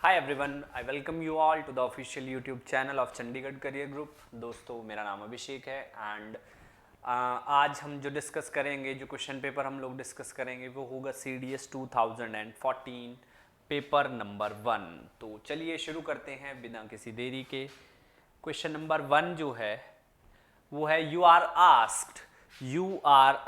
Hi everyone, I welcome you all to the official YouTube channel of Chandigarh career group. दोस्तों, मेरा नाम अभिषेक है and आज हम जो डिस्कस करेंगे, जो क्वेश्चन पेपर हम लोग डिस्कस करेंगे वो होगा CDS 2014 पेपर नंबर 1। तो चलिए शुरू करते हैं बिना किसी देरी के। क्वेश्चन नंबर 1 जो है वो है you are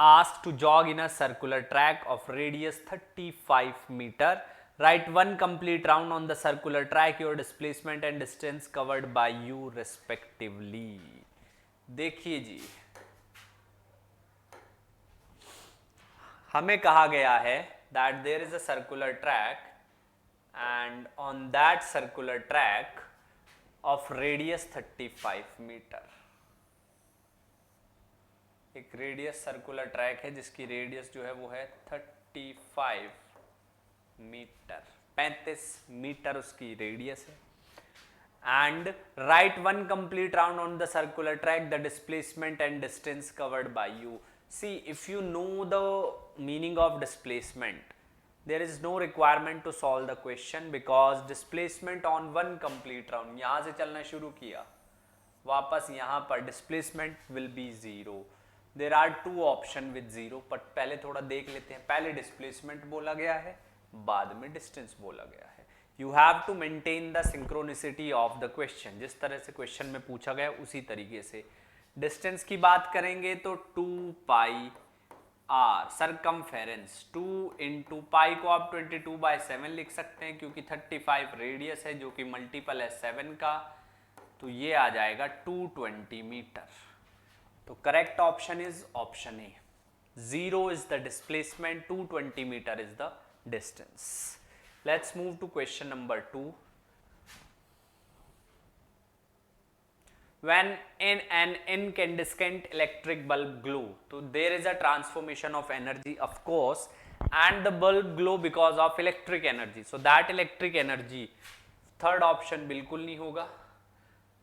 asked to jog in a circular track of radius 35 meter. Write one complete round on the circular track, your displacement and distance covered by you respectively. देखिए जी, हमें कहा गया है that there is a circular track and on that circular track of radius 35 meter, एक radius circular track है जिसकी radius जो है वो है 35 मीटर, 35 मीटर उसकी रेडियस है। And right one complete round on the circular track, the displacement and distance covered by you. See, if you know the meaning of displacement, there is no requirement to solve the question because displacement on one complete round, यहां से चलना शुरू किया वापस यहां पर displacement will be zero. There are two option with zero, but पहले थोड़ा देख लेते हैं। पहले डिस्प्लेसमेंट बोला गया है, बाद में डिस्टेंस बोला गया है। You have to maintain the synchronicity of the question, जिस तरह से क्वेश्चन में पूछा गया उसी तरीके से। डिस्टेंस की बात करेंगे तो 2 पाई आर सरकमफेरेंस, 2 इंटू पाई को आप 22/7 लिख सकते हैं क्योंकि 35 रेडियस है जो कि मल्टीपल है 7 का, तो ये आ जाएगा 220 मीटर। तो correct option is option A, 0 is the displacement, 220 metre is the distance. Let's move to question number 2। When in an incandescent electric bulb glow, so there is a transformation of energy, of course, and the bulb glow because of electric energy. So that electric energy, third option बिल्कुल नहीं होगा,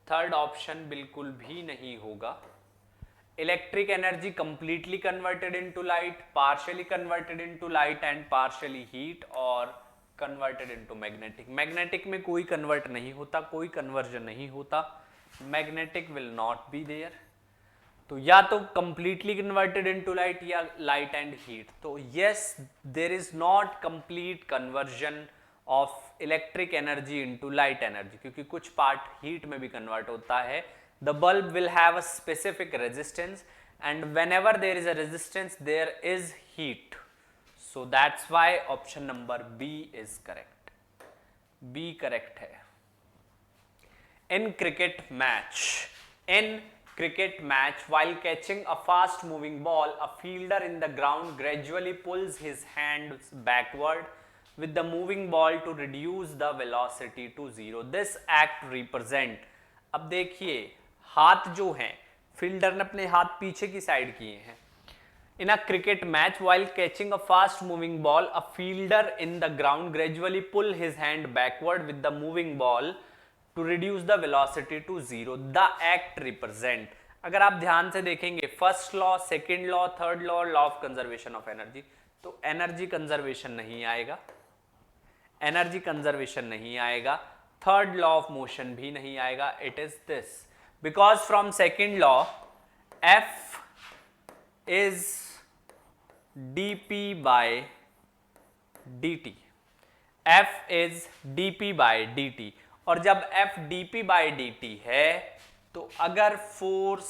third option बिल्कुल भी नहीं होगा। Electric energy completely converted into light, partially converted into light and partially heat, और converted into magnetic. Magnetic में कोई कन्वर्ट नहीं होता, कोई कन्वर्जन नहीं होता, magnetic will not be there. तो या तो कंप्लीटली कन्वर्टेड इनटू लाइट या लाइट एंड हीट। तो yes, there is not complete conversion of electric energy into light energy, क्योंकि कुछ पार्ट हीट में भी कन्वर्ट होता है। The bulb will have a specific resistance, and whenever there is a resistance there is heat, so that's why option number B is correct. B correct है। In cricket match, while catching a fast moving ball, a fielder in the ground gradually pulls his hands backward with the moving ball to reduce the velocity to zero. This act represent, अब देखिए हाथ जो हैं, fielder ने अपने हाथ पीछे की साइड किए हैं। In a cricket match while catching a fast moving ball, a fielder in the ground gradually pull his hand backward with the moving ball to reduce the velocity to zero. The act represent, अगर आप ध्यान से देखेंगे, first law, second law, third law, law of conservation of energy, तो energy conservation नहीं आएगा, energy conservation नहीं आएगा, थर्ड लॉ ऑफ मोशन भी नहीं आएगा। It is this, because from second law F is dp by dt, F is dp by dt, और जब F dp by dt है तो अगर force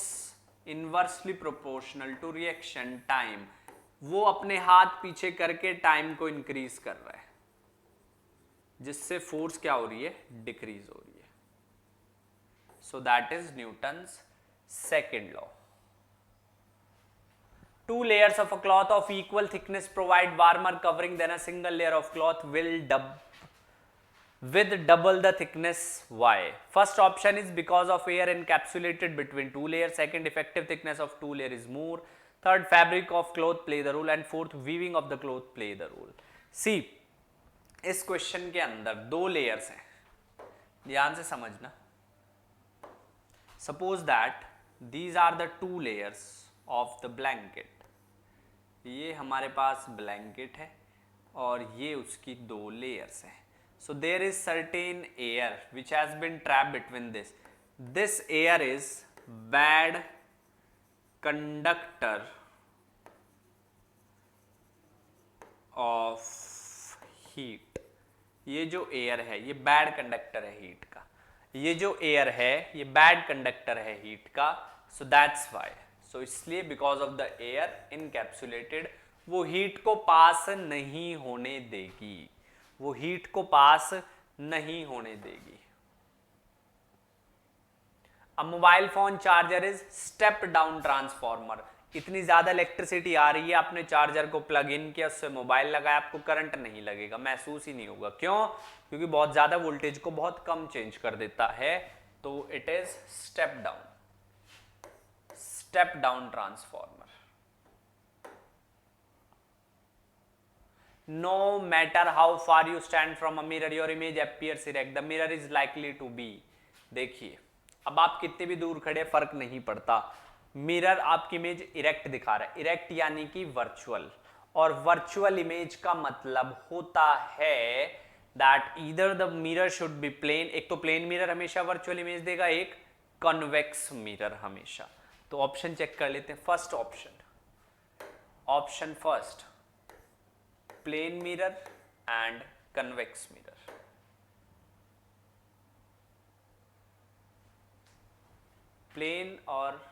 inversely proportional to reaction time, वो अपने हाथ पीछे करके टाइम को इंक्रीज कर रहा है, जिससे फोर्स क्या हो रही है, डिक्रीज हो रही है। So that is Newton's second law. Two layers of a cloth of equal thickness provide warmer covering than a single layer of cloth with double the thickness. Why? First option is because of air encapsulated between two layers. Second, effective thickness of two layers is more. Third, fabric of cloth play the role. And fourth, weaving of the cloth play the role. See, इस question के अंदर दो layers हैं, ध्यान से समझना। Suppose that these are the two layers of the blanket. ये हमारे पास ब्लैंकेट है और ये उसकी दो लेयर्स हैं। So there is certain air which has been trapped between this. This air is bad conductor of heat. ये जो एयर है ये बैड कंडक्टर है हीट का, ये जो एयर है ये बैड कंडक्टर है हीट का. सो दैट्स वाई, सो इसलिए because of the air encapsulated, वो हीट को पास नहीं होने देगी, वो हीट को पास नहीं होने देगी. अ mobile phone charger is step down transformer. इतनी ज्यादा इलेक्ट्रिसिटी आ रही है, आपने चार्जर को प्लग इन किया, उससे मोबाइल लगाया, आपको करंट नहीं लगेगा, महसूस ही नहीं होगा. क्यों? क्योंकि बहुत ज्यादा वोल्टेज को बहुत कम चेंज कर देता है. तो it is step down transformer. No matter how far you stand from a mirror, your image appears erect. The mirror is likely to be. देखिए, अब आप कितने भी दूर खड़े फर्क नहीं पड़ता, मिरर आपकी इमेज इरेक्ट दिखा रहा है. इरेक्ट यानी कि वर्चुअल, और वर्चुअल इमेज का मतलब होता है that either the mirror should be plane. एक तो प्लेन मिरर हमेशा वर्चुअल इमेज देगा, एक कन्वेक्स मिरर हमेशा. तो ऑप्शन चेक कर लेते हैं. First option first, plane mirror and convex mirror. Plane और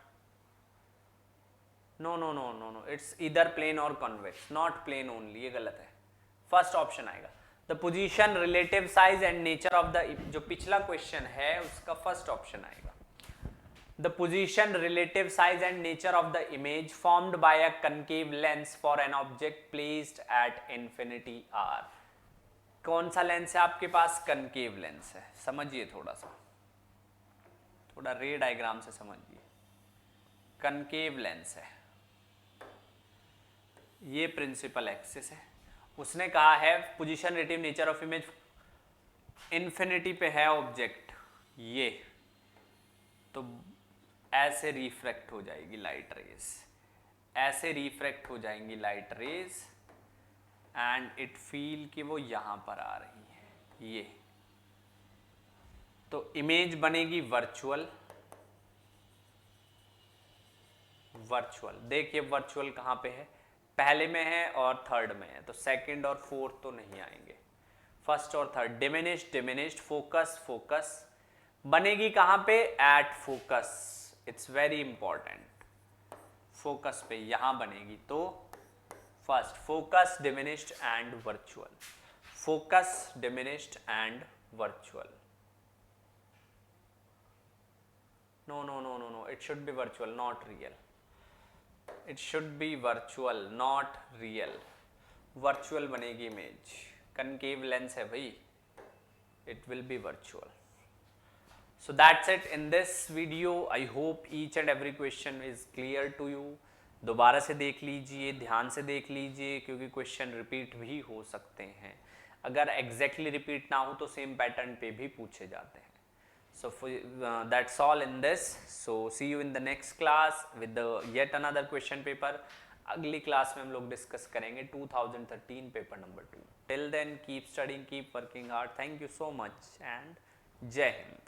नो, इट्स इधर प्लेन और कन्वेक्स, नॉट प्लेन ओनली, ये गलत है. फर्स्ट ऑप्शन आएगा. The position, relative size and nature of the, जो पिछला क्वेश्चन है उसका फर्स्ट ऑप्शन आएगा. The position, relative size and nature of the image formed by a concave lens for an object placed at infinity r. कौन सा lens है आपके पास? Concave lens है. समझिए थोड़ा रे डायग्राम से समझिए. कनकेव लेंस है, ये प्रिंसिपल एक्सिस है. उसने कहा है position, relative nature of image, infinity पे है ऑब्जेक्ट, ये तो ऐसे रिफ्रैक्ट हो जाएगी लाइट रेज, ऐसे रिफ्रैक्ट हो जाएंगी light rays and it feel कि वो यहां पर आ रही है. ये तो इमेज बनेगी वर्चुअल. देखिए वर्चुअल कहां पे है, पहले में है और थर्ड में है, तो सेकंड और फोर्थ तो नहीं आएंगे, फर्स्ट और थर्ड. डिमिनिश्ड, फोकस बनेगी कहां पे? At focus. It's very important, focus पे यहां बनेगी. तो first focus, diminished and virtual. Focus, diminished and virtual. No, it should be virtual not real. It should be virtual not real. Virtual बनेगी image, concave lens है भाई, it will be virtual. So that's it in this video. I hope each and every question is clear to you. दोबारा से देख लीजिए, ध्यान से देख लीजिए, क्योंकि क्वेश्चन रिपीट भी हो सकते हैं. अगर एग्जैक्टली रिपीट ना हो तो सेम पैटर्न पे भी पूछे जाते हैं. So that's all in this. So see you in the next class with the yet another question paper. अगली क्लास में हम लोग डिस्कस करेंगे 2013 paper number 2. Till then keep studying, keep working hard. Thank you so much and जय हिंद.